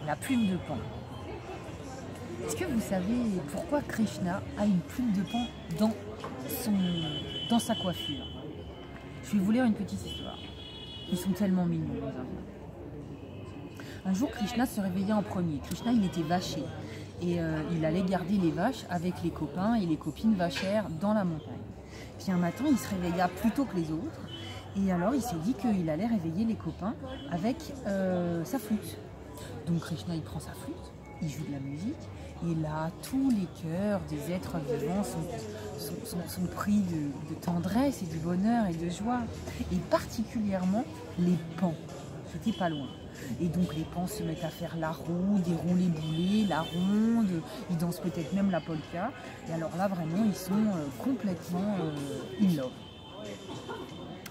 La plume de pan. Est-ce que vous savez pourquoi Krishna a une plume de pan dans sa coiffure? Je vais vous lire une petite histoire. Ils sont tellement mignons, les Indiens. Un jour, Krishna se réveilla en premier. Krishna, il était vacher. Et il allait garder les vaches avec les copains et les copines vachères dans la montagne. Puis un matin, il se réveilla plus tôt que les autres. Et alors, il s'est dit qu'il allait réveiller les copains avec sa flûte. Donc Krishna, il prend sa flûte, il joue de la musique. Et là, tous les cœurs des êtres vivants sont pris de tendresse et de bonheur et de joie. Et particulièrement les pans. C'était pas loin. Et donc les pans se mettent à faire la roue, dérouler boulet, la ronde, ils dansent peut-être même la polka. Et alors là, vraiment, ils sont complètement in love.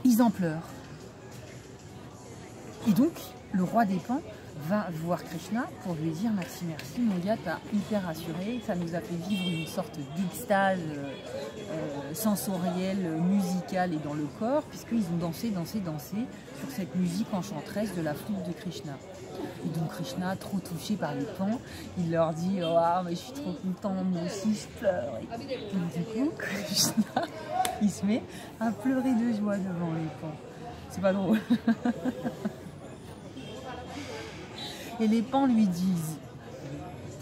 Ils en pleurent. Et donc, le roi des pans va voir Krishna pour lui dire merci, merci, mon gars, t'as hyper rassuré, ça nous a fait vivre une sorte d'extase sensorielle, musicale et dans le corps, puisqu'ils ont dansé sur cette musique enchanteresse de la flûte de Krishna. Et donc Krishna, trop touché par les pans, il leur dit oh, mais je suis trop content, moi aussi je pleure. Et du coup, Krishna, il se met à pleurer de joie devant les pans. C'est pas drôle. Et les pans lui disent,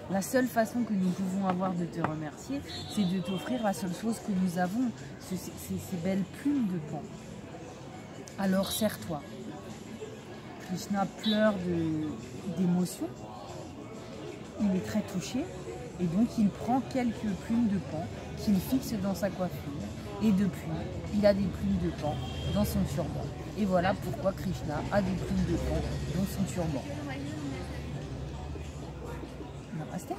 la seule façon que nous pouvons avoir de te remercier, c'est de t'offrir la seule chose que nous avons, ces belles plumes de pan. Alors serre-toi. Krishna pleure d'émotion, il est très touché, et donc il prend quelques plumes de pan qu'il fixe dans sa coiffure. Et depuis, il a des plumes de pan dans son turban. Et voilà pourquoi Krishna a des plumes de pan dans son turban. Namaste.